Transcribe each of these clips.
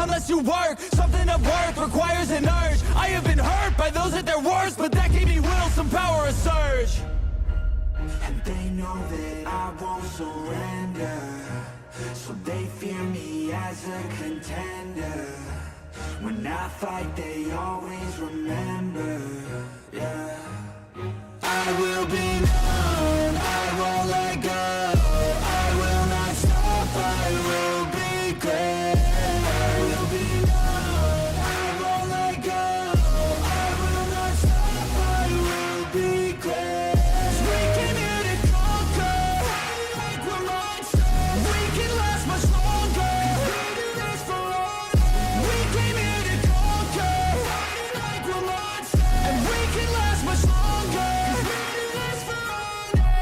unless you work. Something of worth requires an urge. I have been hurt by those at their worst, but that gave me will, some power, a surge. And they know that I won't surrender, so they fear me as a contender. When I fight, they always remember, yeah. I will be known, I won't let go. I will not stop, I will be great. I will be known, I won't let go. I will not stop, I will be great. 'Cause we came here to conquer, like we're monsters. We can last much longer, we do this for honor. We came here to conquer, like we're monsters. And we can last much longer, we do this for honor.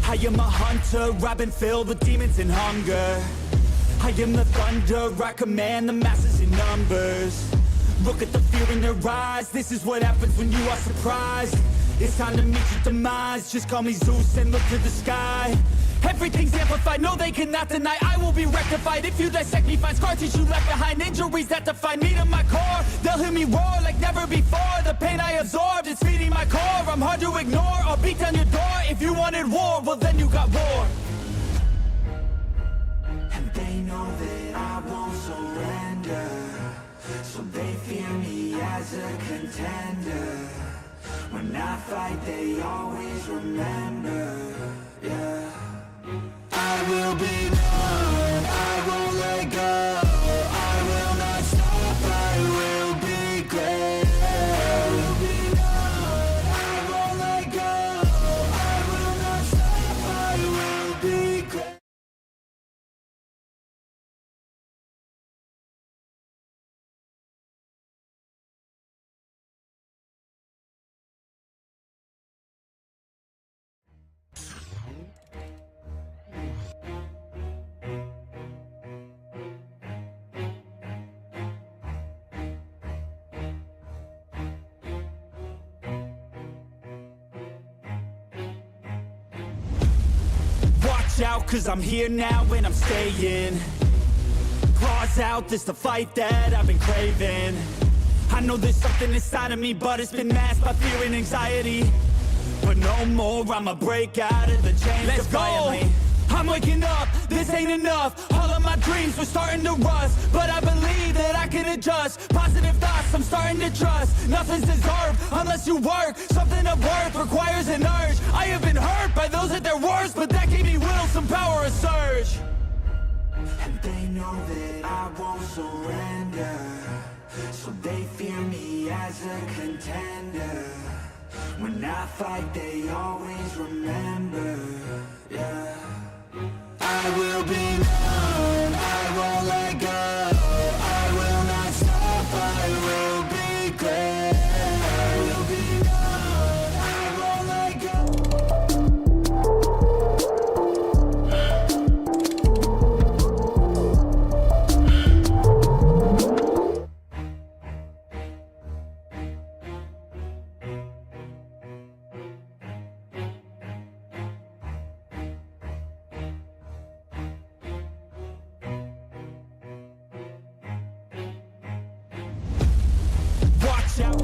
I am a hunter, I've been filled with demons and hunger. I am the thunder, I command the masses in numbers. Look at the fear in their eyes, this is what happens when you are surprised. It's time to meet your demise, just call me Zeus and look to the sky. Everything's amplified, no they cannot deny, I will be rectified. If you dissect me, find scar tissue left behind, injuries that define me to my core. They'll hear me roar like never before, the pain I absorbed is feeding my core. I'm hard to ignore, I'll beat down your door. If you wanted war, well then you got war. And they know that I won't surrender, so they fear me as a contender. When I fight, they always remember, yeah. I will be known, I won't let go. I will not stop, I will be great. I will be known, I won't let go. I will not stop, I will be great. Watch out, cause I'm here now and I'm staying. Claws out, this the fight that I've been craving. I know there's something inside of me, but it's been masked by fear and anxiety. But no more, I'ma break out of the chains. Let's defiantly go! I'm waking up, this ain't enough. All of my dreams were starting to rust, but I believe that I can adjust. Positive thoughts, I'm starting to trust. Nothing's deserved unless you work. Something of worth requires an urge. I have been hurt by those at their worst, but that gave me will, some power, a surge. And they know that I won't surrender, so they fear me as a contender. When I fight, they always remember, yeah. I will be known, I won't let go. I will not stop, I will be great. I will be known, I won't let go. Watch out.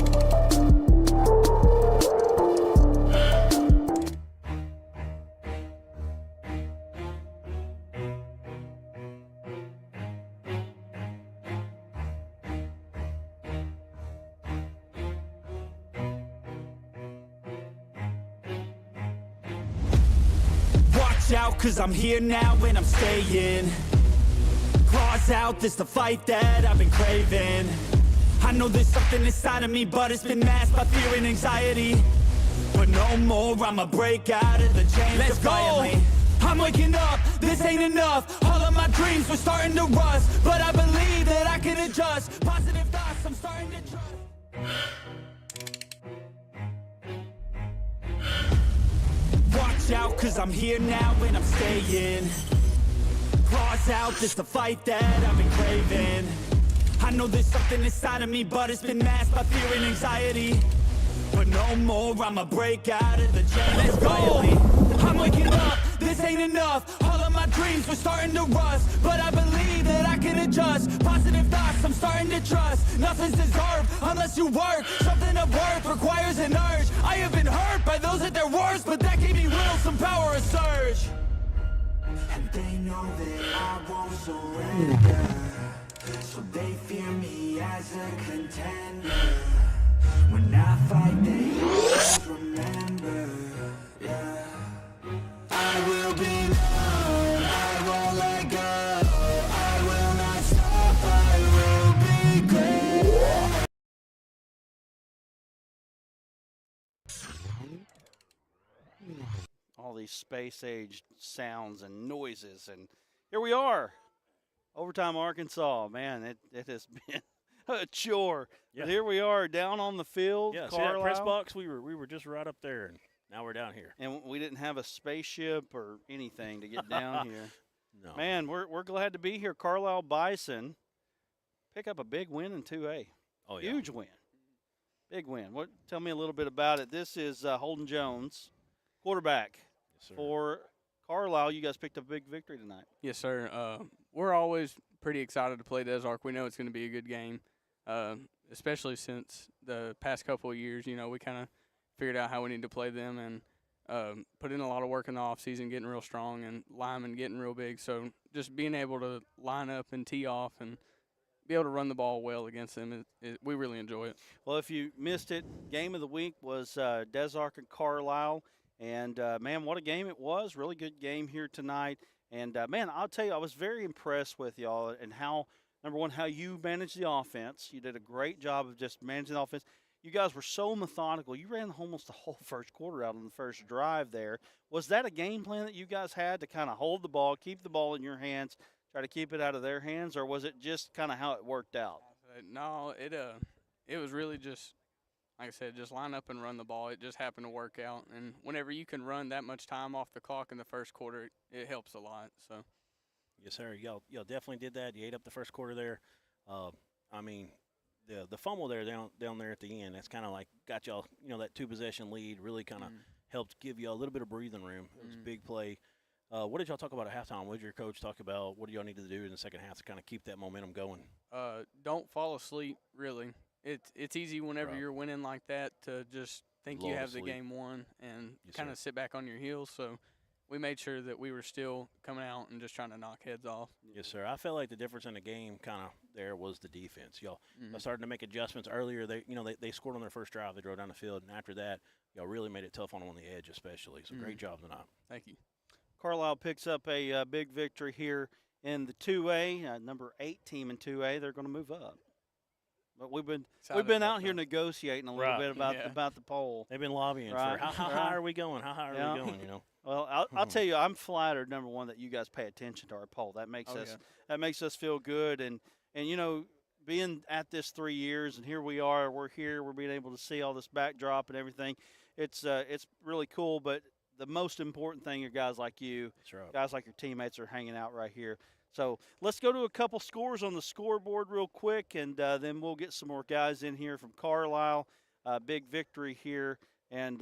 Watch out, cause I'm here now and I'm staying. Claws out, this the fight that I've been craving. I know there's something inside of me, but it's been masked by fear and anxiety. But no more, I'ma break out of the chains. Let's defiantly go! I'm waking up, this ain't enough. All of my dreams were starting to rust, but I believe that I can adjust. Positive thoughts, I'm starting to trust. Watch out, cause I'm here now and I'm staying. Claws out, this the fight that I've been craving. I know there's something inside of me, but it's been masked by fear and anxiety. But no more, I'ma break out of the chains. Let's go! I'm waking up, this ain't enough. All of my dreams were starting to rust, but I believe that I can adjust. Positive thoughts, I'm starting to trust. Nothing's deserved unless you work. Something of worth requires an urge. I have been hurt by those at their worst, but that gave me will, some power, a surge. And they know that I won't surrender, so they fear me as a contender. When I fight, they always remember, yeah. I will be known, I won't let go. I will not stop, I will be great. All these space-age sounds and noises, and here we are, Overtime, Arkansas. Man, it has been a chore. Yeah. But here we are down on the field. Yeah, see Carlisle. that press box? We were just right up there, and now we're down here. And we didn't have a spaceship or anything to get down here. No. Man, we're glad to be here. Carlisle Bison pick up a big win in 2A. Oh, yeah. Huge win. Big win. Tell me a little bit about it. This is Holden Jones, quarterback for Carlisle. You guys picked up a big victory tonight. Yes, sir. We're always pretty excited to play Des Arc. We know it's going to be a good game, especially since the past couple of years, we kind of figured out how we need to play them and put in a lot of work in the offseason, getting real strong, and linemen getting real big. So just being able to line up and tee off and be able to run the ball well against them, we really enjoy it. Well, if you missed it, game of the week was Des Arc and Carlisle. And, man, what a game it was. Really good game here tonight. And, man, I'll tell you, I was very impressed with y'all and how, number one, how you managed the offense. You did a great job of just managing the offense. You guys were so methodical. You ran almost the whole first quarter out on the first drive there. Was that a game plan that you guys had to kind of hold the ball, keep the ball in your hands, try to keep it out of their hands, or was it just kind of how it worked out? No, it was really just, like I said, just line up and run the ball. It just happened to work out. And whenever you can run that much time off the clock in the first quarter, it helps a lot. So, yes, sir. Y'all definitely did that. You ate up the first quarter there. I mean, the fumble there down there at the end, that's kind of like got y'all, that 2-possession lead really kind of helped give you a little bit of breathing room. It was a big play. What did y'all talk about at halftime? What did your coach talk about? What do y'all need to do in the second half to kind of keep that momentum going? Don't fall asleep, really. It's easy whenever you're winning like that to just think you have the game won and kind of sit back on your heels. So we made sure that we were still coming out and just trying to knock heads off. Yes, sir. I felt like the difference in the game kind of there was the defense. Y'all started to make adjustments earlier. They scored on their first drive. They drove down the field, and after that, y'all really made it tough on them on the edge especially. So great job tonight. Thank you. Carlisle picks up a big victory here in the 2A, number 8 team in 2A. They're going to move up. But we've been out here negotiating a little bit about the poll. They've been lobbying for how high are we going? How high are we going? Well, I'll tell you, I'm flattered, number one, that you guys pay attention to our poll. That makes us feel good, and being at this 3 years, and here we are. We're here. We're being able to see all this backdrop and everything. It's really cool. But the most important thing are guys like you, guys like your teammates are hanging out right here. So let's go to a couple scores on the scoreboard real quick, and then we'll get some more guys in here from Carlisle. Big victory here. And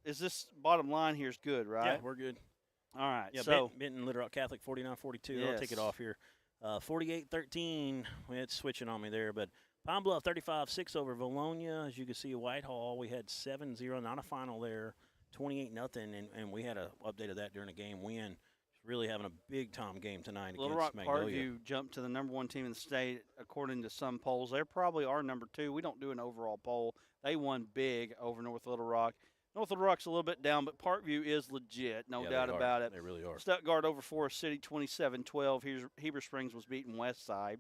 is this bottom line here is good, right? Yeah, we're good. All right. Yeah, so Benton Little Rock Catholic 49-42. Yes. I'll take it off here. 48-13. It's switching on me there. But Pine Bluff 35-6 over Valonia. As you can see, Whitehall, we had 7-0, not a final there. 28-0, and we had a update of that during the game win. Really having a big-time game tonight against Little Rock Magnolia. Parkview jumped to the number 1 team in the state, according to some polls. They're probably our number 2. We don't do an overall poll. They won big over North Little Rock. North Little Rock's a little bit down, but Parkview is legit, no doubt about it. They really are. Stuttgart over Forest City, 27-12. Heber Springs was beating Westside.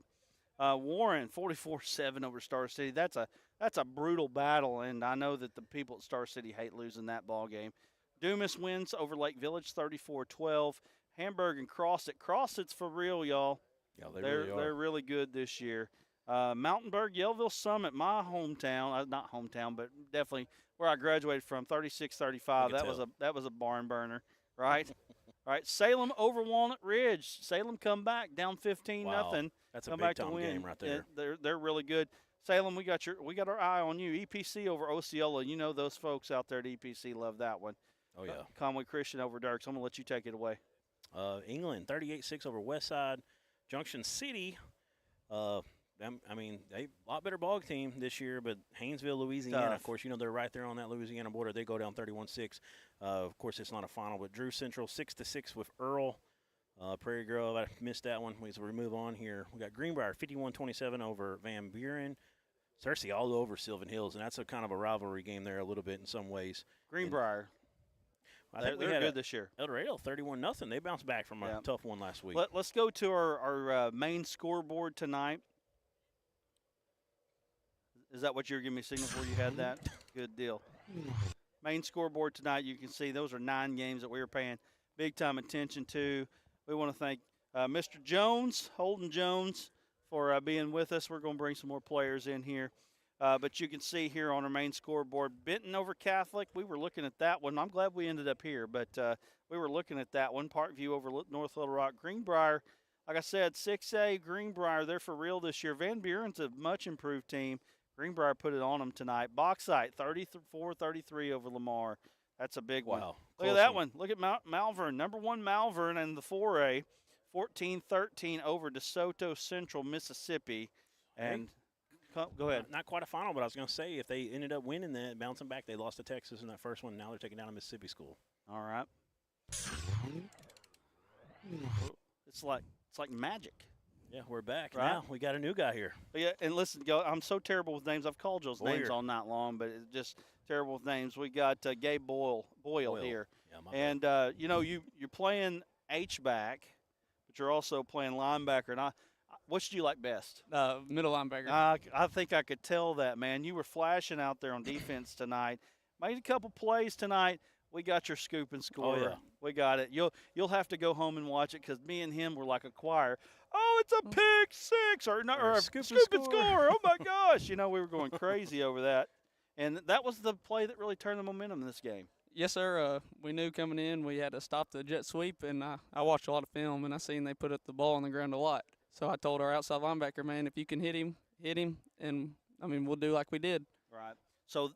Warren, 44-7 over Star City. That's a brutal battle, and I know that the people at Star City hate losing that ball game. Dumas wins over Lake Village, 34-12. Hamburg and Crossett's for real, y'all. Yeah, they really are. They're really good this year. Mountainburg, Yellville Summit, my hometown, not hometown, but definitely where I graduated from, 36-35. That was a barn burner, right? Right. Salem over Walnut Ridge. Salem come back down 15-0. Wow. That's a come big back to time win. game right there. They're really good. Salem, we got our eye on you. EPC over Osceola. You know those folks out there at EPC love that one. Oh yeah. Conway Christian over Dirks. I'm gonna let you take it away. England 38-6 over Westside. Junction City, I mean, they a lot better ball team this year, but Haynesville, Louisiana, Tough. of course, you know, they're right there on that Louisiana border. They go down 31-6. Of course, it's not a final, but Drew Central 6-6 with Earl. Prairie Grove, I missed that one. So we move on here. We got Greenbrier 51-27 over Van Buren. Cersei all over Sylvan Hills, and that's a kind of a rivalry game there a little bit in some ways. Greenbrier. I think They're good this year. El Dorado 31-0. They bounced back from a tough one last week. Let's go to our main scoreboard tonight. Is that what you were giving me signal for? You had that? Good deal. Main scoreboard tonight, you can see those are 9 games that we were paying big-time attention to. We want to thank Mr. Jones, Holden Jones, for being with us. We're going to bring some more players in here. But you can see here on our main scoreboard, Benton over Catholic. We were looking at that one. I'm glad we ended up here, but we were looking at that one. Parkview over North Little Rock. Greenbrier, like I said, 6A, Greenbrier, they're for real this year. Van Buren's a much improved team. Greenbrier put it on them tonight. Bauxite, 34-33 over Lamar. That's a big one. Wow. Look at that one. Look at Malvern, number 1 Malvern in the 4A, 14-13 over DeSoto Central, Mississippi. And go ahead. Not quite a final, but I was going to say if they ended up winning that, bouncing back, they lost to Texas in that first one. Now they're taking down a Mississippi school. All right. It's like magic. Yeah, we're back. Right. Now we got a new guy here. Yeah, and listen, I'm so terrible with names. I've called those names all night long, but it's just terrible with names. We got Gabe Boyle here. Yeah, my and, you know, you're playing H-back, but you're also playing linebacker. And which do you like best? Middle linebacker. I think I could tell that, man. You were flashing out there on defense tonight. Made a couple plays tonight. We got your scoop and score. Oh, yeah. We got it. You'll have to go home and watch it because me and him were like a choir. Oh, it's a pick six or a scoop and score. Oh, my gosh. You know, we were going crazy over that. And that was the play that really turned the momentum in this game. Yes, sir. We knew coming in we had to stop the jet sweep, and I watched a lot of film, and I seen they put up the ball on the ground a lot. So I told our outside linebacker, man, if you can hit him, and, I mean, we'll do like we did. Right. So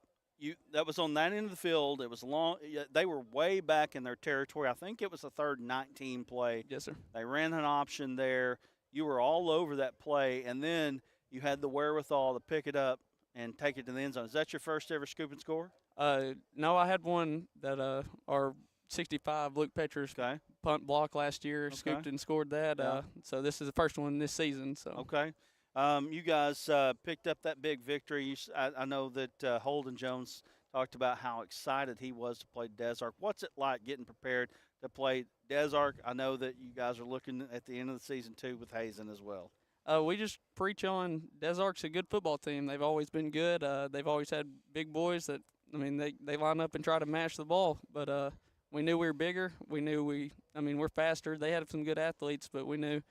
that was on that end of the field. It was long. They were way back in their territory. I think it was the 3rd and 19 play. Yes, sir. They ran an option there. You were all over that play, and then you had the wherewithal to pick it up and take it to the end zone. Is that your first ever scoop and score? No, I had one that our 65 Luke Petras punt block last year, scooped and scored that. Yeah. So this is the first one this season. So Okay. You guys picked up that big victory. I know that Holden Jones talked about how excited he was to play Des Arc. What's it like getting prepared to play Des Arc? I know that you guys are looking at the end of the season, too, with Hazen as well. We just preach on Des Arc's a good football team. They've always been good. They've always had big boys that, I mean, they line up and try to mash the ball. But we knew we were bigger. We knew we're faster. They had some good athletes, but we knew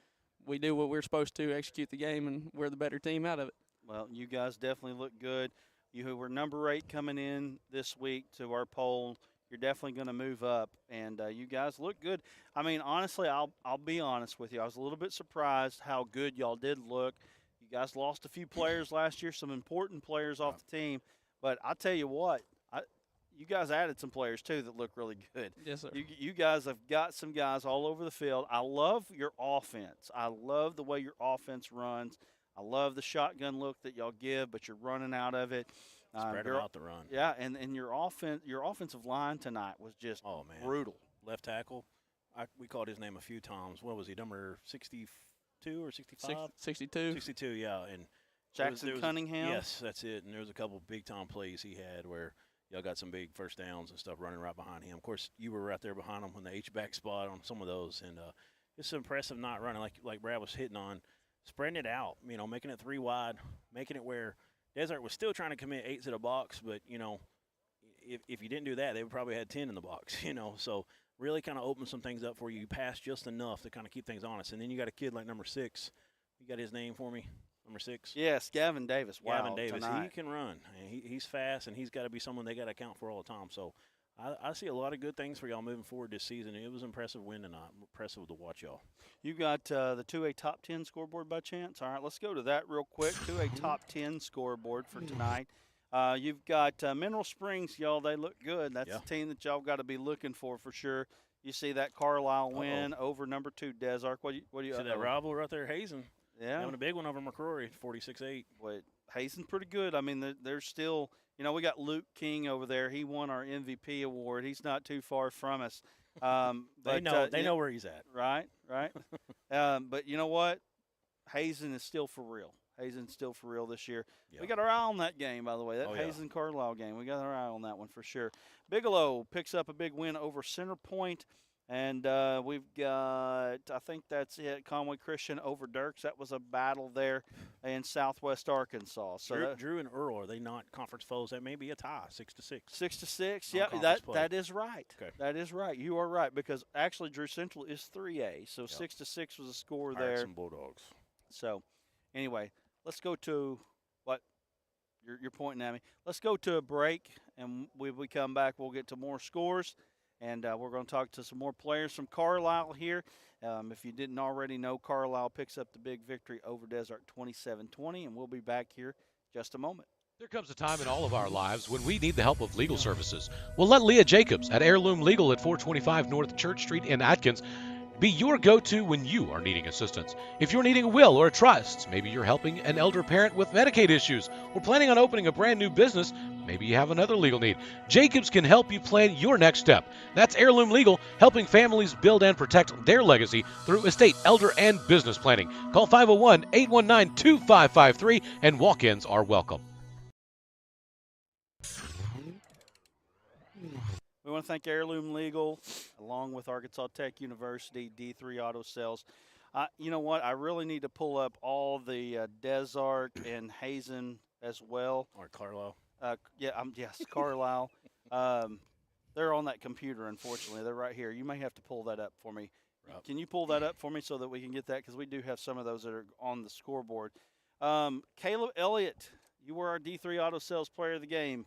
we do what we're supposed to, execute the game, and we're the better team out of it. Well, you guys definitely look good. You were number 8 coming in this week to our poll. You're definitely going to move up, and you guys look good. I mean, honestly, I'll be honest with you. I was a little bit surprised how good y'all did look. You guys lost a few players last year, some important players off the team. But I'll tell you what, you guys added some players, too, that look really good. Yes, sir. You guys have got some guys all over the field. I love your offense. I love the way your offense runs. I love the shotgun look that y'all give, but you're running out of it. Spread them out the run. Yeah, and your offensive line tonight was just brutal. Left tackle, we called his name a few times. What was he, number 62 or 65? 62. 62, yeah. And Jackson Cunningham? Yes, that's it. And there was a couple big-time plays he had where y'all got some big first downs and stuff running right behind him. Of course, you were right there behind him on the H-back spot on some of those. And it's impressive not running, like Brad was hitting on, spreading it out, making it 3 wide, making it where Desert was still trying to commit 8 to the box, but, if you didn't do that, they would probably had 10 in the box, So really kind of opened some things up for you. You passed just enough to kind of keep things honest. And then you got a kid like number 6. You got his name for me? Number 6? Yes, Gavin Davis. Wow, Gavin Davis. tonight. He can run. And he's fast, and he's got to be someone they got to account for all the time. So I see a lot of good things for y'all moving forward this season. It was impressive win tonight. Impressive to watch y'all. You got the 2A top 10 scoreboard by chance? All right, let's go to that real quick. 2A top 10 scoreboard for tonight. You've got Mineral Springs, y'all. They look good. That's the team that y'all got to be looking for sure. You see that Carlisle win over number 2 Des Arc. What do you see that rival right there, Hazen? Yeah, having a big one over McCrory, 46-8. But Hazen's pretty good. I mean, they're still. We got Luke King over there. He won our MVP award. He's not too far from us. They know where he's at. Right. But you know what? Hazen is still for real. Hazen's still for real this year. Yeah. We got our eye on that game, by the way. That Hazen Carlisle game. We got our eye on that one for sure. Bigelow picks up a big win over Center Point. And we've got, I think that's it, Conway Christian over Dirks. That was a battle there in Southwest Arkansas. So Drew and Earl, are they not conference foes? That may be a tie, 6-6. 6-6, yeah, that is right. Okay. That is right. You are right, because actually Drew Central is 3A. So 6-6 was a score there. Some Bulldogs. So anyway, let's go to what you're pointing at me. Let's go to a break, and when we come back, we'll get to more scores. And we're going to talk to some more players from Carlisle here. If you didn't already know, Carlisle picks up the big victory over Des Arc 27-20, and we'll be back here just a moment. There comes a time in all of our lives when we need the help of legal services. Well, let Leah Jacobs at Heirloom Legal at 425 North Church Street in Atkins be your go-to when you are needing assistance. If you're needing a will or a trust, maybe you're helping an elder parent with Medicaid issues, or planning on opening a brand new business, maybe you have another legal need. Jacobs can help you plan your next step. That's Heirloom Legal, helping families build and protect their legacy through estate, elder, and business planning. Call 501-819-2553, and walk-ins are welcome. We want to thank Heirloom Legal, along with Arkansas Tech University, D3 Auto Sales. You know what? I really need to pull up all the Des Arc and Hazen as well. Or Carlisle. Yes, Carlisle. They're on that computer, unfortunately. They're right here. You may have to pull that up for me. Rob. Can you pull that up for me so that we can get that? Because we do have some of those that are on the scoreboard. Caleb Elliott, you were our D3 Auto Sales Player of the Game.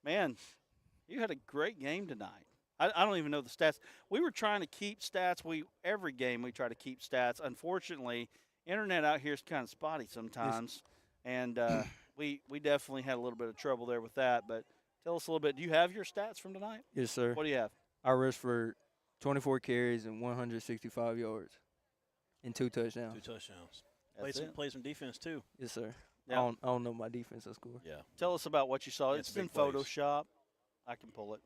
Man, you had a great game tonight. I don't even know the stats. We were trying to keep stats. Every game we try to keep stats. Unfortunately, internet out here is kind of spotty sometimes, and we definitely had a little bit of trouble there with that. But tell us a little bit. Do you have your stats from tonight? Yes, sir. What do you have? I rushed for 24 carries and 165 yards and 2 touchdowns. 2 touchdowns. Play some defense, too. Yes, sir. Yeah. I don't know my defensive score. Yeah. Tell us about what you saw. Yeah, it's in big plays. Photoshop. I can pull it.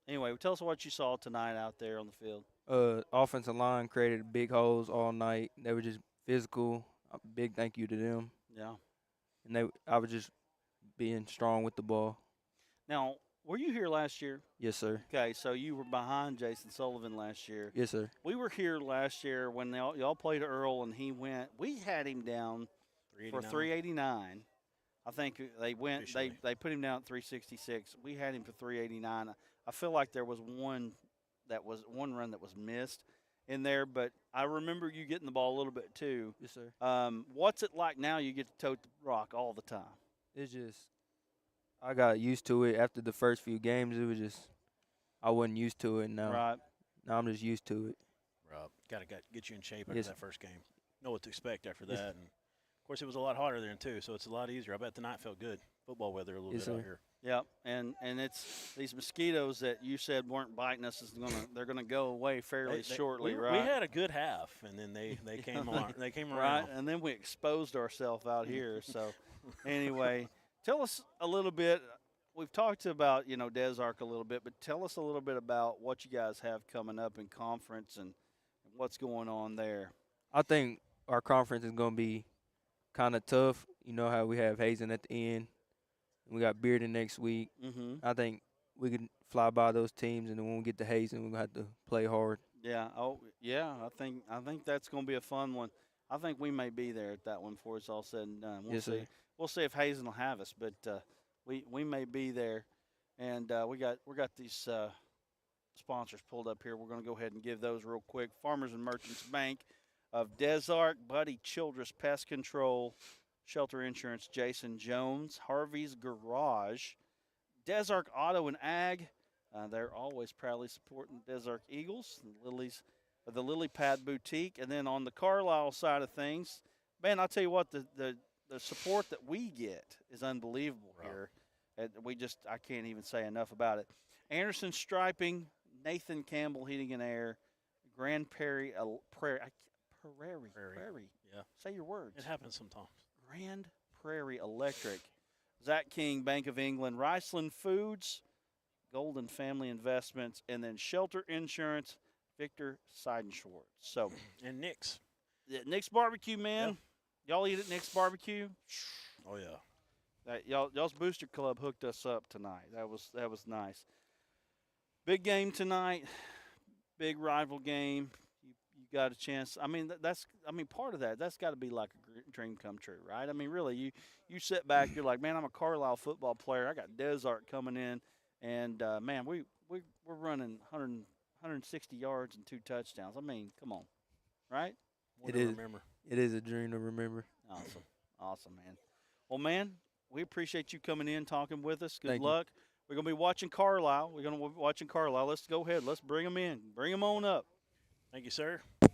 Anyway, tell us what you saw tonight out there on the field. Offensive line created big holes all night. They were just physical. A big thank you to them. Yeah. And I was just being strong with the ball. Now, were you here last year? Yes, sir. Okay, so you were behind Jason Sullivan last year. Yes, sir. We were here last year when y'all played Earl, and he went. We had him down for 389. I think they went. They put him down at 366. We had him for 389. I feel like there was one run that was missed in there, but I remember you getting the ball a little bit too. Yes, sir. What's it like now? You get to tote the rock all the time. It's just I got used to it after the first few games. It was just I wasn't used to it. Now, Right. now I'm just used to it. Rob, got to get you in shape after Yes. that first game. Know what to expect after Yes. that. And of course, it was a lot hotter there too, so it's a lot easier. I bet tonight felt good. Football weather a little Yes, bit out sir. here. Yep, and it's these mosquitoes that you said weren't biting us they're gonna go away fairly shortly, we, right? We had a good half, and then they came on. They came right, around. and then we exposed ourselves out here. So anyway, tell us a little bit. We've talked about Des Arc a little bit, but tell us a little bit about what you guys have coming up in conference and what's going on there. I think our conference is going to be kind of tough. You know how we have Hazen at the end. We got Bearden next week. Mm-hmm. I think we can fly by those teams, and then when we get to Hazen, we're going to have to play hard. Yeah. Oh, yeah. I think that's going to be a fun one. I think we may be there at that one before it's all said and done. We'll Yes, see. sir. We'll see if Hazen will have us, but we may be there. And we got these sponsors pulled up here. We're going to go ahead and give those real quick. Farmers and Merchants Bank of Des Arc, Buddy Childress Pest Control, Shelter Insurance, Jason Jones, Harvey's Garage, Des Arc Auto and Ag. They're always proudly supporting Des Arc Eagles, the Lily Pad Boutique. And then on the Carlisle side of things, man, I'll tell you what, the support that we get is unbelievable here. And I can't even say enough about it. Anderson Striping, Nathan Campbell Heating and Air, Grand Prairie, Prairie. Yeah. Say your words. It happens sometimes. Grand Prairie Electric, Zach King, Bank of England, Riceland Foods, Golden Family Investments, and then Shelter Insurance, Victor Seidenschwartz. So, And Nick's. Nick's Barbecue, man. Y'all eat at Nick's Barbecue? Oh, yeah. Y'all's booster club hooked us up tonight. That was nice. Big game tonight. Big rival game. You got a chance. I mean, part of that. That's got to be like a dream come true, right? I mean, really, you sit back. You're like, man, I'm a Carlisle football player. I got Desart coming in, and man, we're running 160 yards and 2 touchdowns. I mean, come on, right? It is a dream to remember. Awesome, man. Well, man, we appreciate you coming in, talking with us. Good Thank you. luck. We're going to be watching Carlisle. Let's go ahead. Let's bring them in. Bring them on up. Thank you, sir. Good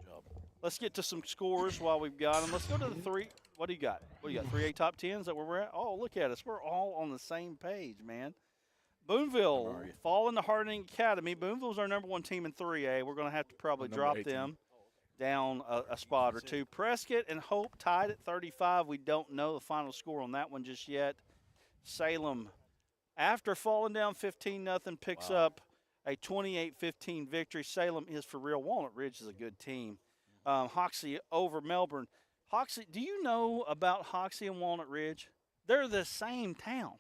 job. Let's get to some scores while we've got them. Let's go to the 3. What do you got? 3A top 10s? Is that where we're at? Oh, look at us. We're all on the same page, man. Boonville falling to Harding Academy. Boonville's our number 1 team in 3A. We're going to have to probably drop them down a spot or two. Prescott and Hope tied at 35. We don't know the final score on that one just yet. Salem, after falling down 15-0, picks up a 28-15 victory. Salem is for real. Walnut Ridge is a good team. Hoxie over Melbourne. Hoxie, do you know about Hoxie and Walnut Ridge? They're the same town.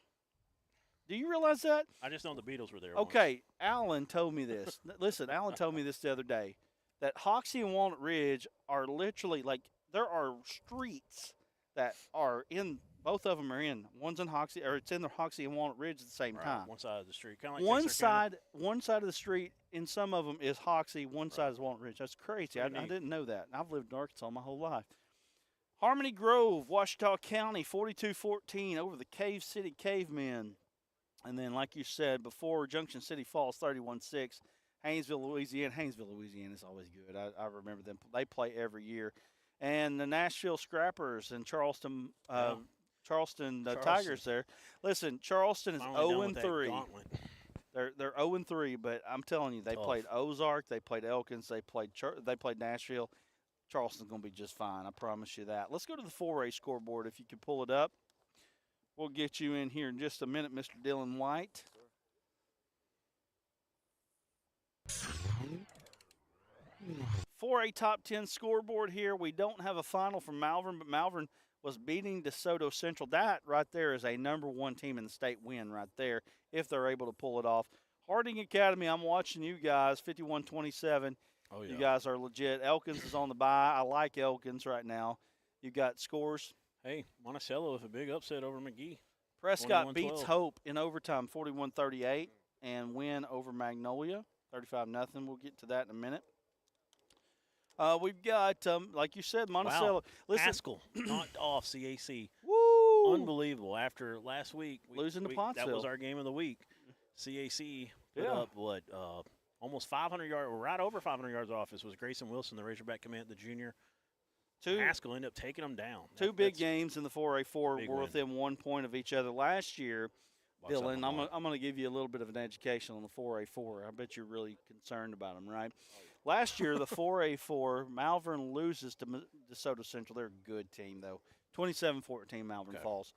Do you realize that? I just know the Beatles were there. Okay, Alan told me this. Listen, Alan told me this the other day, that Hoxie and Walnut Ridge are literally like, there are streets that are in, both of them are in. One's in Hoxie, or it's in the Hoxie and Walnut Ridge at the same time. One side of the street. Kind of like one side of the street in some of them is Hoxie, one side is Walnut Ridge. That's crazy. I didn't know that. I've lived in Arkansas my whole life. Harmony Grove, Ouachita County, 42-14 over the Cave City Cavemen. And then, like you said before, Junction City Falls, 31-6. Haynesville, Louisiana. Haynesville, Louisiana is always good. I remember them. They play every year. And the Nashville Scrappers and Charleston Tigers there. Listen, Charleston is 0-3. They're 0-3, but I'm telling you, they played Ozark, they played Elkins, they played Nashville. Charleston's going to be just fine. I promise you that. Let's go to the 4A scoreboard if you could pull it up. We'll get you in here in just a minute, Mr. Dylan White. 4A top 10 scoreboard here. We don't have a final from Malvern, but Malvern was beating DeSoto Central. That right there is a number 1 team in the state win right there, if they're able to pull it off. Harding Academy, I'm watching you guys, 51-27. Oh, yeah. You guys are legit. Elkins is on the bye. I like Elkins right now. You got scores. Hey, Monticello with a big upset over McGee. Prescott beats Hope in overtime, 41-38, and win over Magnolia, 35-0. We'll get to that in a minute. We've got, like you said, Monticello. Wow. Listen, Haskell knocked off CAC. Woo! Unbelievable. After last week, losing to Pottsville. That was our game of the week. CAC put up, almost 500 yards, or right over 500 yards off. This was Grayson Wilson, the Razorback commit, the junior. Haskell ended up taking them down. Two big games in the 4A4 were within 1 point of each other. Last year, Dylan, I'm going to give you a little bit of an education on the 4A4. I bet you're really concerned about them, right? Last year, the 4A4, Malvern loses to DeSoto Central. They're a good team, though. 27-14, Malvern Falls.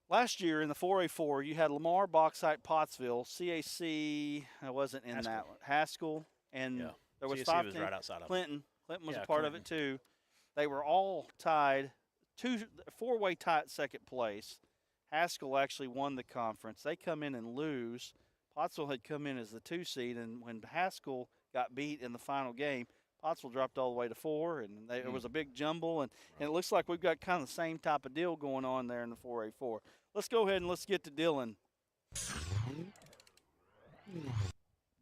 Last year in the 4A4, you had Lamar, Bauxite, Pottsville, CAC. I wasn't in that one. Haskell, and there was CAC was right outside of Clinton. Clinton was a part of it too. They were all tied, 4-way tie at second place. Haskell actually won the conference. They come in and lose. Pottsville had come in as the 2 seed, and when Haskell got beat in the final game, Pottsville dropped all the way to 4, and it was a big jumble. And it looks like we've got kind of the same type of deal going on there in the 4A4. Let's go ahead and let's get to Dylan.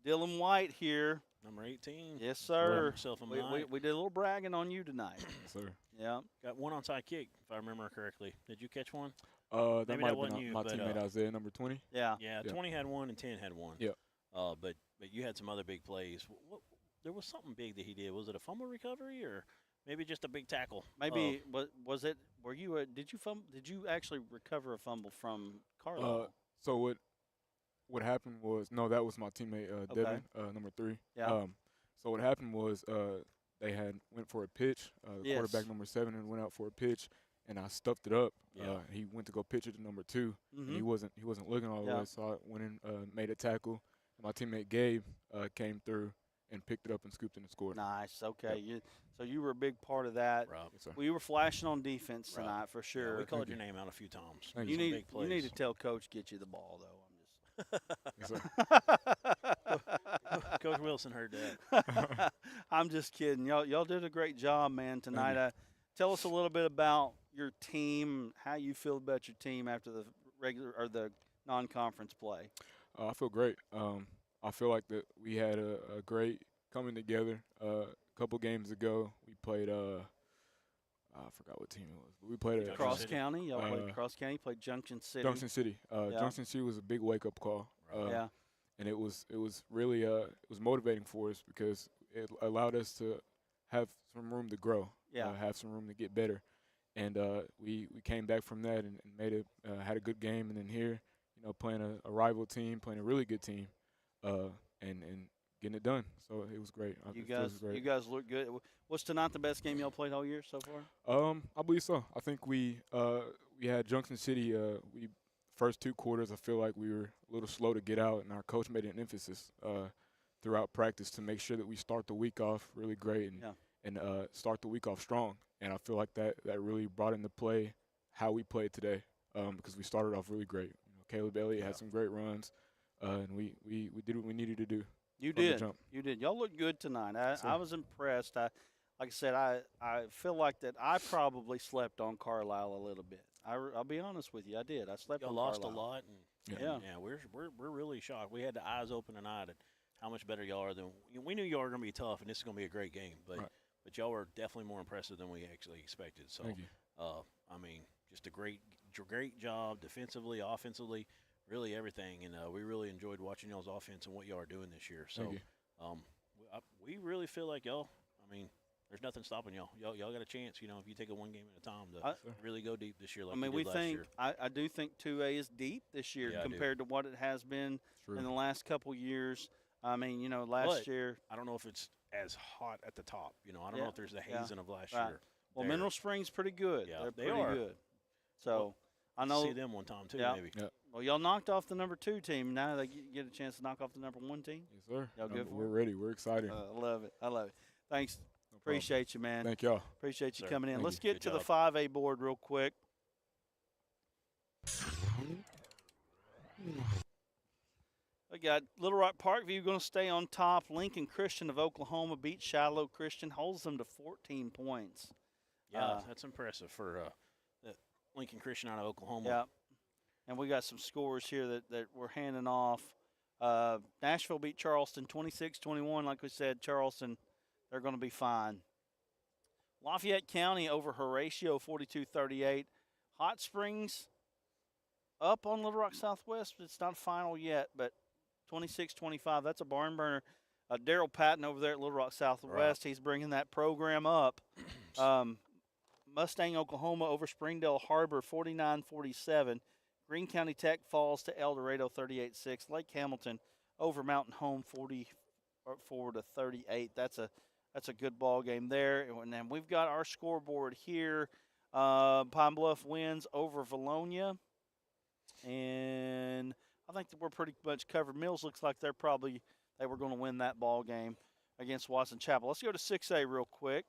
Dylan White here. Number 18. Yes, sir. We did a little bragging on you tonight. Yes, sir. Yeah. Got one onside kick, if I remember correctly. Did you catch one? That might have been my teammate Isaiah, number 20. Yeah. Yeah, 20 had one and 10 had one. Yeah. But you had some other big plays. There was something big that he did. Was it a fumble recovery or maybe just a big tackle? Maybe was it? Were you? Did you actually recover a fumble from Carlisle? So what happened was that was my teammate Devin, number 3. Yeah. So what happened was they had went for a pitch. The Yes. quarterback number 7 and went out for a pitch, and I stuffed it up. Yeah. He went to go pitch it to number 2, and he Mhm. wasn't looking all the Yeah. way. So I went in, made a tackle. And my teammate Gabe came through and picked it up and scooped it and scored. Nice. Okay. Yep. So you were a big part of that. Rob. Yes, sir. Well, you were flashing on defense Right. tonight for Yeah, sure. we called Thank your you. name out a few times. Thank you Some need big you need to plays. tell coach get you the ball though. Yes, sir. Coach Wilson heard that. I'm just kidding. Y'all did a great job, man, tonight. you. Tell us a little bit about your team, how you feel about your team after the regular or the non-conference play. I feel great. I feel like that we had a great coming together. A couple games ago, we played. I forgot what team it was, but we played Junction Cross City. County, y'all played Cross County, played Junction City. Junction City. Yeah. Junction City was a big wake up call. Yeah, And it was really it was motivating for us because it allowed us to have some room to grow. Yeah. Have some room to get better. And we came back from that and made it had a good game, and then here, playing a rival team, playing a really good team, and getting it done. So it was great. you It was great. you guys look good. Was tonight the best game y'all played all year so far? I believe so. I think we had Junction City. We first 2 quarters, I feel like we were a little slow to get out, and our coach made an emphasis throughout practice to make sure that we start the week off really great and start the week off strong. And I feel like that really brought into play how we played today because we started off really great. Caleb Elliott had some great runs, and we did what we needed to do. You from the did. jump. You did. Y'all looked good tonight. Sir. I was impressed. Like I said, I feel like that I probably slept on Carlisle a little bit. I'll be honest with you. I did. I slept Y'all on lost Carlisle. a lot, and Yeah. we're really shocked. We had the eyes open tonight at how much better y'all are than we knew. Y'all were going to be tough, and this is going to be a great game. But Right. but y'all were definitely more impressive than we actually expected. So Thank you. I mean, just a great job defensively, offensively, really everything. And we really enjoyed watching y'all's offense and what y'all are doing this year. So Thank you. we really feel like y'all. I mean, there's nothing stopping y'all. Y'all got a chance, if you take it one game at a time to really go deep this year. Like I mean, we we did last think year. I do think 2A is deep this year Yeah, I do. compared to what it has been True. in the last couple years. I mean, last But year. I don't know if it's as hot at the top. I don't Yeah, know if there's the yeah, hazing of last right. year. Well, there. Mineral Springs pretty good. Yeah, They're they pretty are. good. So Well, I know. See them one time too, Yeah. maybe. Yeah. Well, y'all knocked off the number 2 team. Now they get a chance to knock off the number 1 team. Yes, sir. Y'all good for We're it? ready. We're excited. I love it. I love it. Thanks. No problem. Appreciate you, man. Thank y'all. Appreciate you Sir. coming in. Thank Let's you. get Good to the job. 5A board real quick. We got Little Rock Parkview going to stay on top. Lincoln Christian of Oklahoma beats Shiloh Christian, holds them to 14 points. Yeah, that's impressive for the Lincoln Christian out of Oklahoma. Yeah. And we got some scores here that we're handing off. Nashville beat Charleston 26-21. Like we said, Charleston, they're going to be fine. Lafayette County over Horatio 42-38. Hot Springs up on Little Rock Southwest. It's not final yet, but 26-25. That's a barn burner. Daryl Patton over there at Little Rock Southwest, he's bringing that program up. Mustang, Oklahoma over Springdale Harbor 49-47. Greene County Tech falls to El Dorado 38-6. Lake Hamilton over Mountain Home 44-38. That's a good ball game there. And then we've got our scoreboard here. Pine Bluff wins over Valonia. And I think that we're pretty much covered. Mills looks like they were going to win that ball game against Watson Chapel. Let's go to 6A real quick.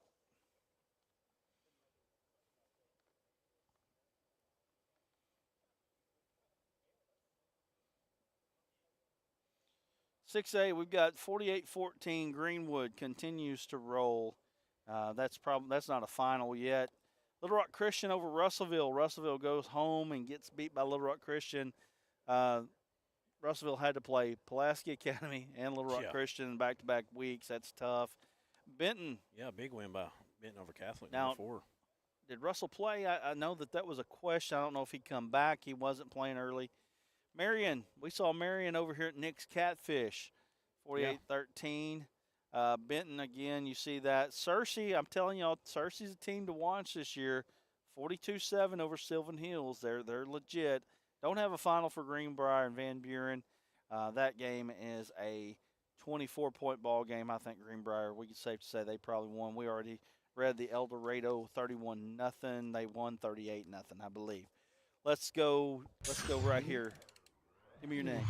We've got 48-14. Greenwood continues to roll. That's not a final yet. Little Rock Christian over Russellville. Russellville goes home and gets beat by Little Rock Christian. Russellville had to play Pulaski Academy and Little Rock Christian in back-to-back weeks. That's tough. Benton. Yeah, big win by Benton over Catholic. Now, Number 4. Did Russell play? I know that was a question. I don't know if he'd come back. He wasn't playing early. Marion. We saw Marion over here at Nick's Catfish, 48-13. Benton, again, you see that. Searcy, I'm telling y'all, Searcy's a team to watch this year. 42-7 over Sylvan Hills. They're legit. don't have a final for Greenbrier and Van Buren. That game is a 24-point ball game. I think Greenbrier, we can safe to say they probably won. We already read the El Dorado 31-0. They won 38-0, I believe. Let's go right here. Give me your name.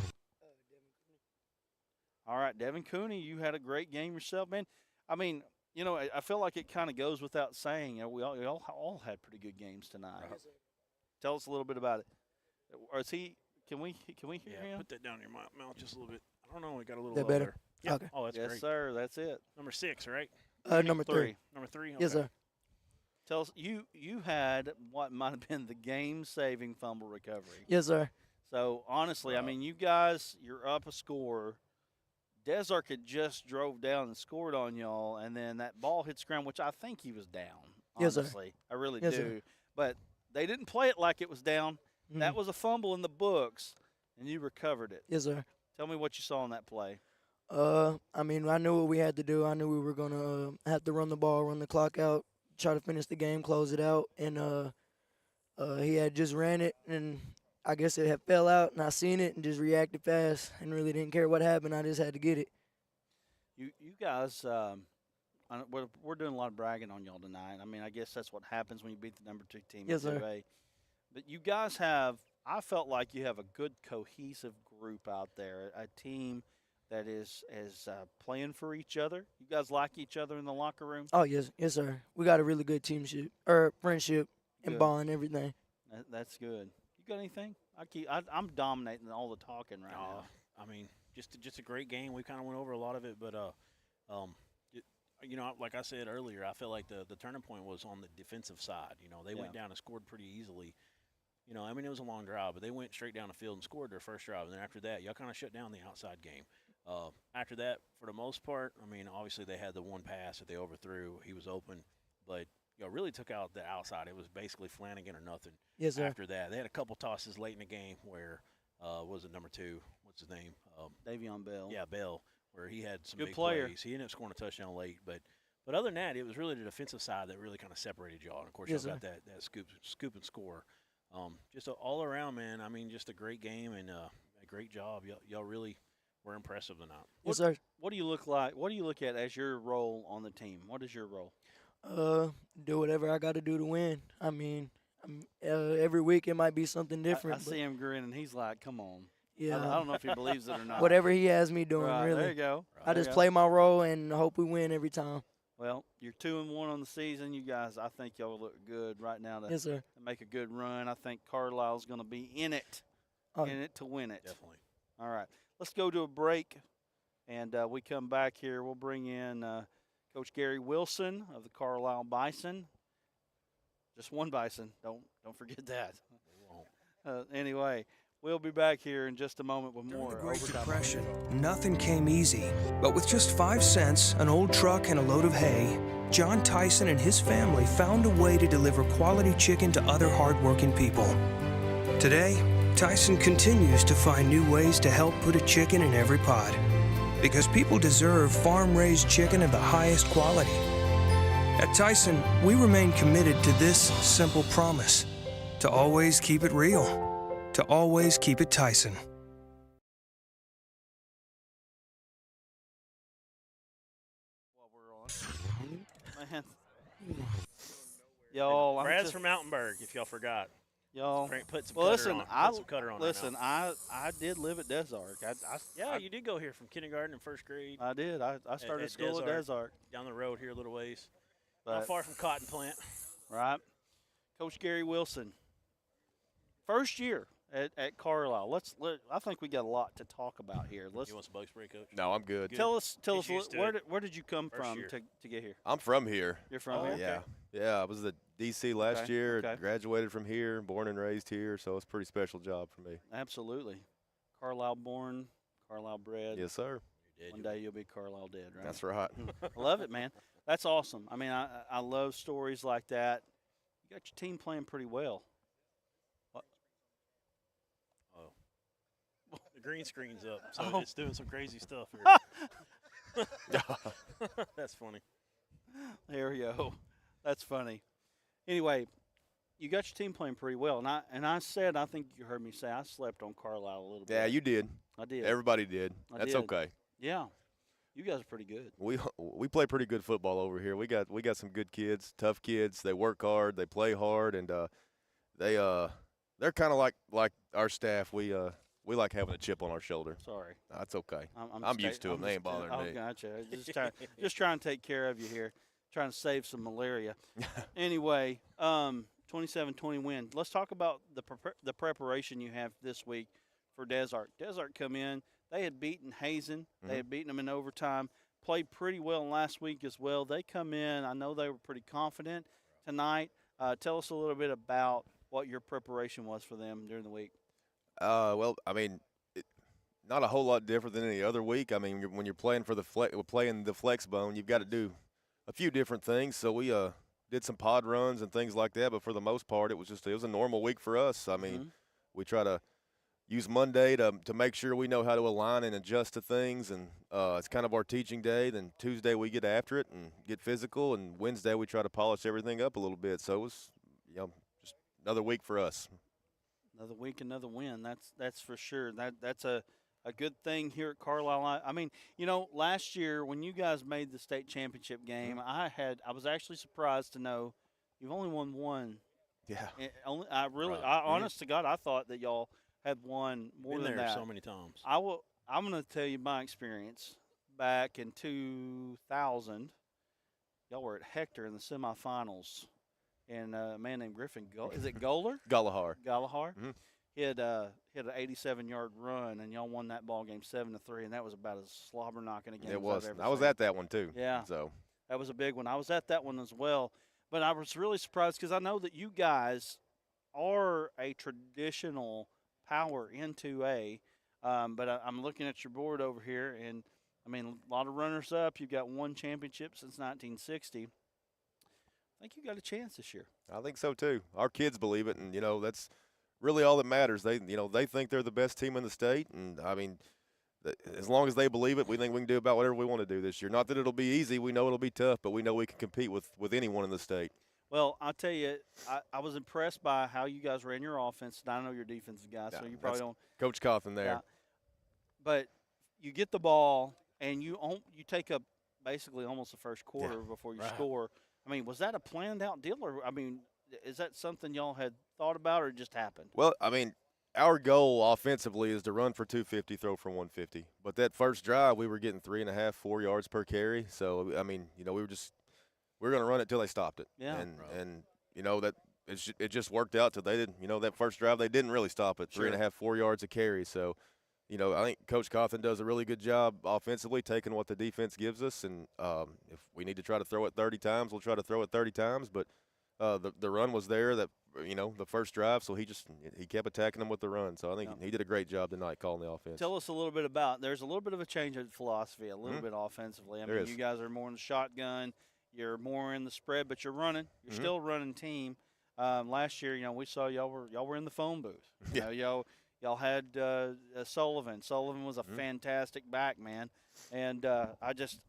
All right, Devin Cooney, you had a great game yourself, man. I mean, you know, I feel like it kind of goes without saying. You know, we all had pretty good games tonight. Tell us a little bit about it. Or is he? Can we hear him? Put that down in your mouth just a little bit. I don't know. We got a little. That better? There. Yeah. Okay. Oh, that's Yes, great. sir. That's it. Number 6, right? Number 3. Number 3. Okay. Yes, sir. Tell us, you had what might have been the game-saving fumble recovery. Yes, sir. So honestly, I mean, you guys, you're up a score. Desark had just drove down and scored on y'all, and then that ball hits ground, which I think he was down. Yes, sir. Honestly, I really Yes, do. sir. But they didn't play it like it was down. Mhm. That was a fumble in the books, and you recovered it. Yes, sir. Tell me what you saw on that play. I mean, I knew what we had to do. I knew we were gonna have to run the ball, run the clock out, try to finish the game, close it out, and he had just ran it, and I guess it had fell out, and I seen it and just reacted fast and really didn't care what happened. I just had to get it. You guys, we're doing a lot of bragging on y'all tonight. I mean, I guess that's what happens when you beat the number 2 team Yes, in sir. 2A. But you guys have, I felt like you have a good cohesive group out there, a team that is playing for each other. You guys like each other in the locker room? Oh yes, yes, sir. We got a really good teamship friendship and Good. bond, everything. That's good. You got anything? I'm dominating all the talking right now. I mean, just a great game. We kind of went over a lot of it, but you know, like I said earlier, I feel like the turning point was on the defensive side. You know, they went down and scored pretty easily. You know, I mean, it was a long drive, but they went straight down the field and scored their first drive. And then after that, y'all kind of shut down the outside game. After that, for the most part, I mean, obviously they had the one pass that they overthrew. He was open, but y'all really took out the outside. It was basically Flanagan or nothing. Yes, sir. After that, they had a couple tosses late in the game where was it number 2? What's his name? Davion Bell. Yeah, Bell, where he had some Good big player. plays. He ended up scoring a touchdown late, but other than that, it was really the defensive side that really kind of separated y'all. And of course, Yes, y'all got that scoop and score. Just all around, man. I mean, just a great game and a great job. Y'all really were impressive tonight. Yes, sir. What do you look like? What do you look at as your role on the team? What is your role? Do whatever I got to do to win. I mean, every week it might be something different. I but see him grinning. He's like, "Come on." yeah, I don't know if he believes it or not. whatever he has me doing, Right, really. there you go. I There just you go. play my role and hope we win every time. Well, you're 2-1 on the season. You guys, I think y'all look good right now to Yes, sir. make a good run. I think Carlisle's going to be in it to win it. Definitely. All right, let's go to a break, and we come back here. We'll bring in Coach Gary Wilson of the Carlisle Bison. Just one Bison. Don't forget that. Anyway, we'll be back here in just a moment with During more the Great Overtime. Depression, nothing came easy. But with just 5 cents, an old truck, and a load of hay, John Tyson and his family found a way to deliver quality chicken to other hardworking people. Today, Tyson continues to find new ways to help put a chicken in every pot. Because people deserve farm-raised chicken of the highest quality. At Tyson, we remain committed to this simple promise: to always keep it real, to always keep it Tyson. While we're on. Man. Y'all, Brad's from Mountainburg, if y'all forgot. y'all. Put some Well, cutter listen, on. Put some cutter on. listen. I did live at Desark. Yeah, you did go here from kindergarten and first grade. I did. I started at school at Desark. Down the road here a little ways. But, Not far from Cotton Plant. right? Coach Gary Wilson. First year at Carlisle. I think we got a lot to talk about here. Let's You want some bug spray, Coach? No, I'm good. tell us He's used to where did you come First from year. to get here? I'm from here. You're from Oh, here. okay. Yeah. I was at DC last Okay, year. okay. Graduated from here. Born and raised here, so it's a pretty special job for me. Absolutely. Carlisle born, Carlisle bred. Yes, sir. One day you'll be Carlisle dead, right? That's right. I love it, man. That's awesome. I mean, I love stories like that. You got your team playing pretty well. The green screen's up, so Oh. it's doing some crazy stuff here. That's funny. There we go. That's funny. Anyway, you got your team playing pretty well, and I said, I think you heard me say, I slept on Carlisle a little bit. Yeah, you did. I did. Everybody did. I That's did. okay. Yeah, you guys are pretty good. We play pretty good football over here. We got some good kids, tough kids. They work hard, they play hard, and they're kind of like our staff. We like having a chip on our shoulder. Sorry. That's okay. I'm used to them. They ain't bothering me. Gotcha. Just trying to take care of you here, trying to save some malaria. Anyway, 27-20 win. Let's talk about the preparation you have this week for Desart. Desart come in. They had beaten Hazen. They had beaten them in overtime. Played pretty well last week as well. They come in. I know they were pretty confident tonight. Tell us a little bit about what your preparation was for them during the week. Well, I mean, not a whole lot different than any other week. I mean, when you're playing for playing the flex bone, you've got to do a few different things. So we did some pod runs and things like that. But for the most part, it was a normal week for us. I mean, we try to use Monday to make sure we know how to align and adjust to things, and it's kind of our teaching day. Then Tuesday we get after it and get physical, and Wednesday we try to polish everything up a little bit. So it was, just another week for us. Another week, another win. That's for sure. That's a good thing here at Carlisle. I mean, last year when you guys made the state championship game, I was actually surprised to know you've only won one. Yeah. Honest to God, I thought that y'all had won more than that. So many times. I'm going to tell you my experience. Back in 2000, y'all were at Hector in the semifinals. And a man named Griffin, is it Goller? Gallahar. Mm-hmm. He had an 87-yard run, and y'all won that ball game 7-3, and that was about as slobber knocking a game It was. as I've ever I was seen. at that one too. Yeah. So that was a big one. I was at that one as well, but I was really surprised because I know that you guys are a traditional power in 2A, but I'm looking at your board over here, and I mean a lot of runners up. You've got one championship since 1960. I think you got a chance this year. I think so too. Our kids believe it, and that's really all that matters. They think they're the best team in the state, and I mean, as long as they believe it, we think we can do about whatever we want to do this year. Not that it'll be easy. We know it'll be tough, but we know we can compete with anyone in the state. Well, I'll tell you, I was impressed by how you guys ran your offense. And I know you're defensive guys, so you probably don't. Coach Cawthon there. Yeah. But you get the ball, and you take up basically almost the first quarter before you score. I mean, was that a planned out deal, or I mean, is that something y'all had thought about, or it just happened? Well, I mean, our goal offensively is to run for 250, throw for 150. But that first drive, we were getting 3.5, 4 yards per carry. So I mean, we were going to run it till they stopped it. Yeah. And that it just worked out till they did. That first drive they didn't really stop it. 3.5, 4 yards a carry. So. I think Coach Cawthon does a really good job offensively, taking what the defense gives us, and if we need to try to throw it 30 times, we'll try to throw it 30 times. But the run was there, that the first drive, so he kept attacking them with the run. So I think he did a great job tonight calling the offense. Tell us a little bit about. There's a little bit of a change of philosophy, a little bit offensively. I mean, you guys are more in the shotgun, you're more in the spread, but you're running. You're still a running team. Last year, we saw y'all were in the phone booth. Y'all had Sullivan. Sullivan was a fantastic back, man. And I was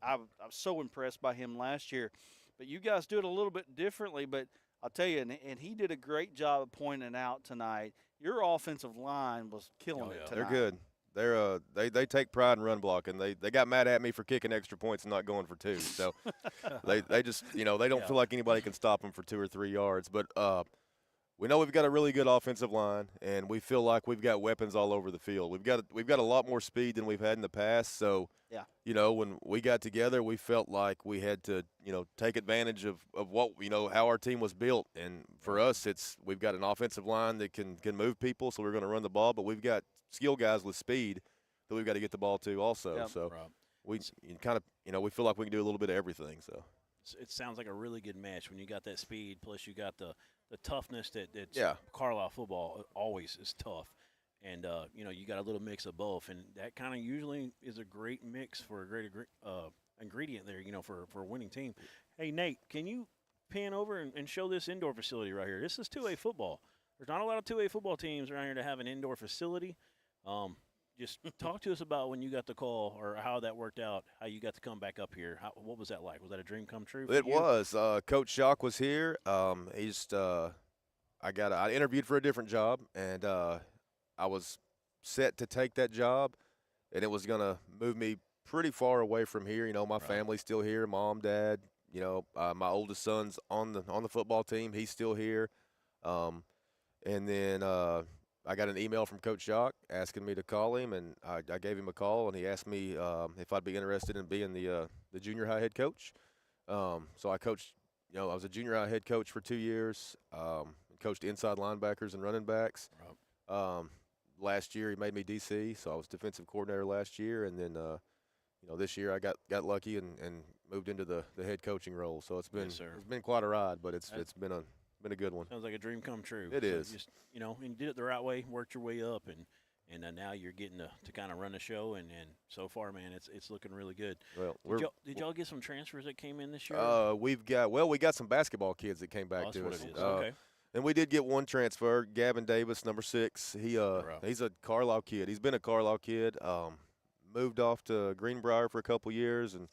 so impressed by him last year. But you guys do it a little bit differently. But I'll tell you, and he did a great job of pointing out tonight, your offensive line was killing it tonight. They're good. They take pride in run blocking. They got mad at me for kicking extra points and not going for 2. So they just, they don't feel like anybody can stop them for 2 or 3 yards. But we know we've got a really good offensive line, and we feel like we've got weapons all over the field. We've got a lot more speed than we've had in the past. So, when we got together, we felt like we had to, take advantage of what how our team was built. And for us, we've got an offensive line that can move people, so we're going to run the ball. But we've got skill guys with speed that we've got to get the ball to also. Yep. So we kind of we feel like we can do a little bit of everything. So it sounds like a really good match when you got that speed plus you got the toughness that Carlisle football always is tough. And, you got a little mix of both. And that kind of usually is a great mix for a great ingredient there, for a winning team. Hey, Nate, can you pan over and show this indoor facility right here? This is 2A football. There's not a lot of 2A football teams around here that have an indoor facility. Just talk to us about when you got the call or how that worked out, how you got to come back up here. What was that like? Was that a dream come true for It you? was. Coach Shock was here. He's I interviewed for a different job, and I was set to take that job, and it was gonna move me pretty far away from here. You know, my family's still here, mom, dad. You know, my oldest son's on the football team. He's still here. And then I got an email from Coach Jock asking me to call him, and I gave him a call, and he asked me if I'd be interested in being the junior high head coach. So I coached. You know, I was a junior high head coach for 2 years. Coached inside linebackers and running backs. Last year he made me DC, so I was defensive coordinator last year, and then this year I got lucky and moved into the head coaching role. So it's been quite a ride, but it's been a good one. Sounds like a dream come true. It is. Just, and you did it the right way, worked your way up, and now you're getting to kind of run the show, and so far, man, it's looking really good. Well, did y'all get some transfers that came in this year? We got some basketball kids that came back to us. Okay. And we did get one transfer, Gavin Davis, number 6. He's a Carlisle kid. He's been a Carlisle kid. Moved off to Greenbrier for a couple years, and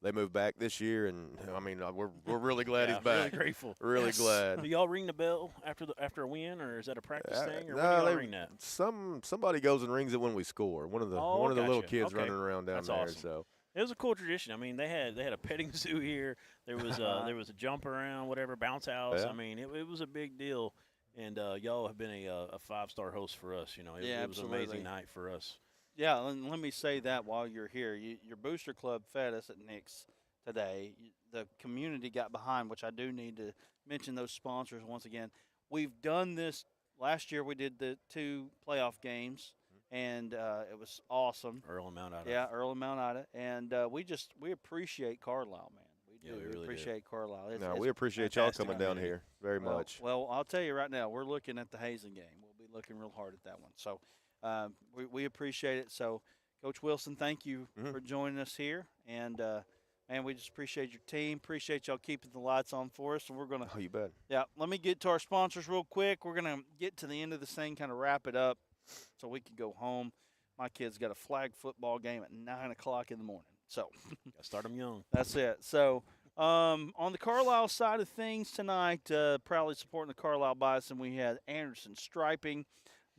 they moved back this year. And I mean, we're really glad he's back. Really grateful. Really glad. Do y'all ring the bell after a win, or is that a practice thing, or when do y'all ring that? Somebody goes and rings it when we score. One of the little kids running around down there. Awesome. So. It was a cool tradition. I mean, they had a petting zoo here. There was a jump around, whatever, bounce house. Yeah. I mean, it was a big deal. And y'all have been a 5-star host for us. It was an amazing night for us. Yeah, and let me say that while you're here, your booster club fed us at Nick's today. The community got behind, which I do need to mention those sponsors once again. We've done this last year. We did the 2 playoff games. And it was awesome. Earl and Mount Ida. Yeah, Earl and Mount Ida. And we appreciate Carlisle, man. We do. We really appreciate Carlisle. We appreciate y'all coming down here very much. Well, I'll tell you right now, we're looking at the Hazen game. We'll be looking real hard at that one. So we appreciate it. So, Coach Wilson, thank you for joining us here. And, man, we just appreciate your team. Appreciate y'all keeping the lights on for us. And we're going to. Oh, you bet. Yeah, let me get to our sponsors real quick. We're going to get to the end of this thing, kind of wrap it up, so we can go home. My kid's got a flag football game at 9 o'clock in the morning. So gotta start them young. That's it. So on the Carlisle side of things tonight, proudly supporting the Carlisle Bison, we had Anderson Striping,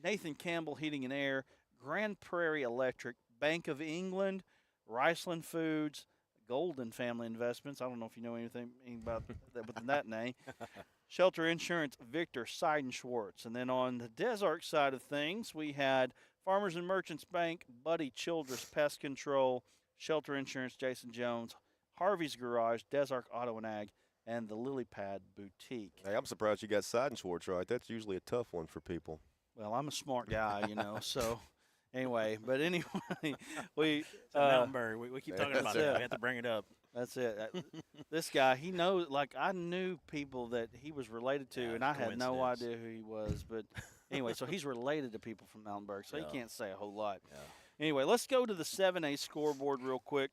Nathan Campbell Heating and Air, Grand Prairie Electric, Bank of England, Riceland Foods, Golden Family Investments. I don't know if you know anything about that within that name. Shelter Insurance, Victor Seidenschwartz. And then on the Desark side of things, we had Farmers and Merchants Bank, Buddy Childress Pest Control, Shelter Insurance, Jason Jones, Harvey's Garage, Desark Auto and Ag, and the Lily Pad Boutique. Hey, I'm surprised you got Seidenschwartz right. That's usually a tough one for people. Well, I'm a smart guy, so anyway. But anyway, we Mountainburg. We keep talking about that. We have to bring it up. That's it. This guy, he knows. Like, I knew people that he was related to, and I had no idea who he was. But anyway, so he's related to people from Mountainburg, so he can't say a whole lot. Yeah. Anyway, let's go to the 7A scoreboard real quick.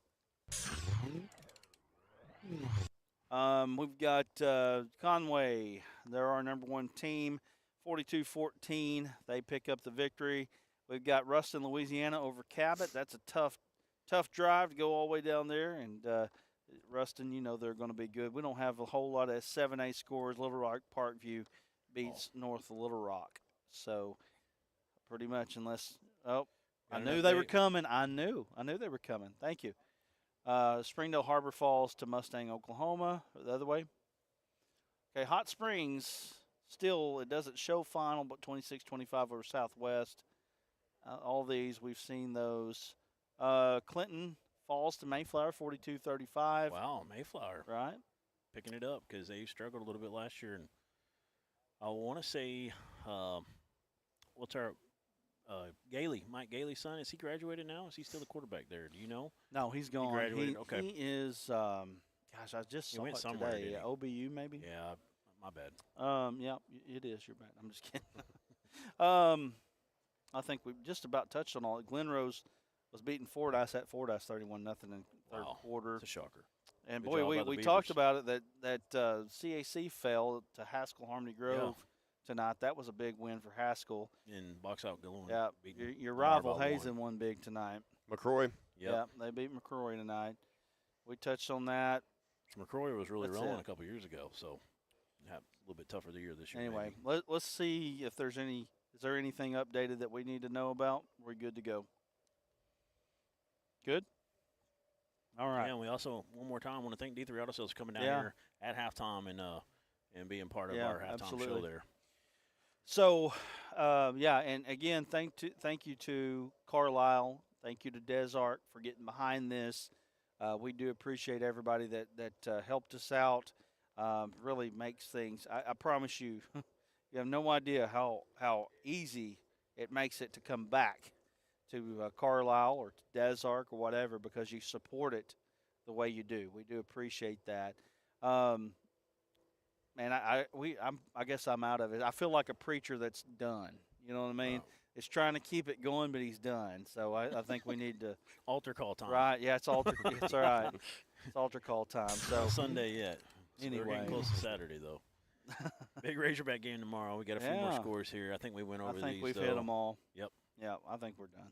We've got Conway. They're our number 1 team, 42-14. They pick up the victory. We've got Ruston, Louisiana over Cabot. That's a tough drive to go all the way down there. And Ruston, they're going to be good. We don't have a whole lot of 7A scores. Little Rock Parkview beats North of Little Rock. So pretty much unless I knew they were coming. I knew they were coming. Thank you. Springdale Harbor Falls to Mustang, Oklahoma. The other way. Okay, Hot Springs, still, it doesn't show final, but 26-25 over Southwest. All these, we've seen those. Clinton falls to Mayflower, 42-35. Wow, Mayflower. Right. Picking it up because they struggled a little bit last year. And I want to say, what's our Mike Gailey's son, is he graduated now? Is he still the quarterback there? Do you know? No, he's gone. He graduated? Okay. He is, gosh, I just saw went it somewhere, today. didn't he? OBU maybe? Yeah, my bad. Yeah, it is your bad. I'm just kidding. I think we just about touched on all it. Glen Rose was beating Fordyce at Fordyce 31-0 in third quarter. It's a shocker. And Good boy, job by the we Beavers. talked about it that CAC fell to Haskell Harmony Grove tonight. That was a big win for Haskell. In box out Galore. Yeah, your rival Hazen won big tonight. McCrory. Yep. Yeah, they beat McCrory tonight. We touched on that. McCrory was really That's rolling it. a couple years ago, so have a little bit tougher year this year. Anyway, maybe. let's see if there's any. Is there anything updated that we need to know about? We're good to go. Good. All right. Yeah, and we also one more time want to thank D3 Auto Sales for coming down Yeah. here at halftime and being part of Yeah, our halftime absolutely. show there. So, yeah, and again, thank you to Carlisle. Thank you to Desart for getting behind this. We do appreciate everybody that helped us out. Really makes things. I promise you, you have no idea how easy it makes it to come back to Carlisle or to Desart or whatever, because you support it the way you do. We do appreciate that. Man, I guess I'm out of it. I feel like a preacher that's done. You know what I mean? Wow. It's trying to keep it going, but he's done. So I think we need to Altar call time. right. Yeah, it's altar. It's all right. It's altar call time. So Not Sunday yet. So we're Anyway. getting close to Saturday though. Big Razorback game tomorrow. We got a few more Yeah. scores here. I think we went I over think these. we've though. hit them all. Yep. Yeah, I think we're done.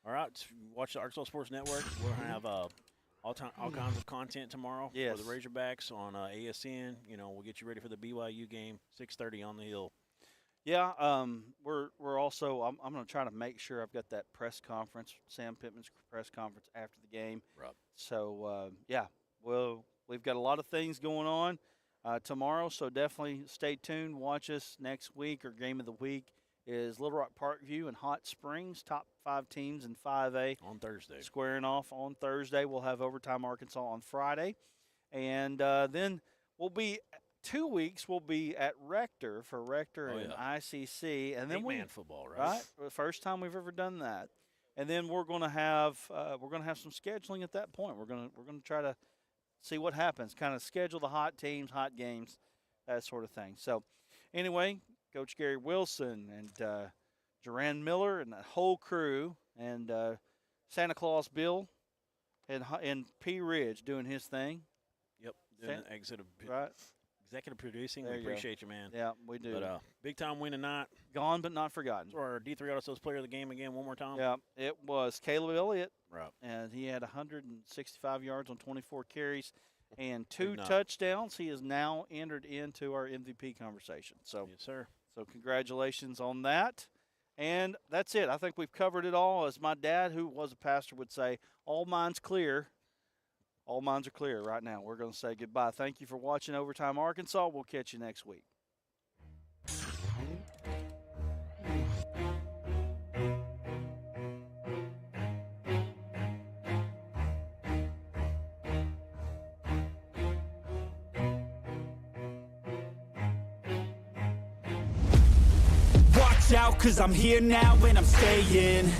All right, watch the Arkansas Sports Network. We'll have all kinds of content tomorrow Yes. for the Razorbacks on ASN. You know, we'll get you ready for the BYU game, 6:30 on the Hill. Yeah, we're also. I'm going to try to make sure I've got that press conference, Sam Pittman's press conference after the game. Right. So yeah, we've got a lot of things going on tomorrow. So definitely stay tuned. Watch us next week. Our game of the week is Little Rock Parkview and Hot Springs, top 5 teams in 5A. On Thursday. Squaring off on Thursday. We'll have Overtime Arkansas on Friday. And then we'll be 2 weeks. We'll be at Rector for Rector and ICC. And then Eight-man football, right? Right. The first time we've ever done that. And then we're going to have some scheduling at that point. We're going to try to see what happens, kind of schedule the hot teams, hot games, that sort of thing. So anyway, Coach Gary Wilson and Jaran Miller and the whole crew, and Santa Claus Bill and P. Ridge doing his thing. Yep. Doing executive producing. There We you go. appreciate you, man. Yeah, we do. But big time win tonight. Gone but not forgotten. So our D3 Auto Sales player of the game again, one more time. Yeah, it was Caleb Elliott. Right. And he had 165 yards on 24 carries and 2 Big night. touchdowns. He is now entered into our MVP conversation. So, Yes, sir. so congratulations on that. And that's it. I think we've covered it all. As my dad, who was a pastor, would say, all minds clear. All minds are clear right now. We're going to say goodbye. Thank you for watching Overtime Arkansas. We'll catch you next week. Watch out, 'cause I'm here now and I'm staying.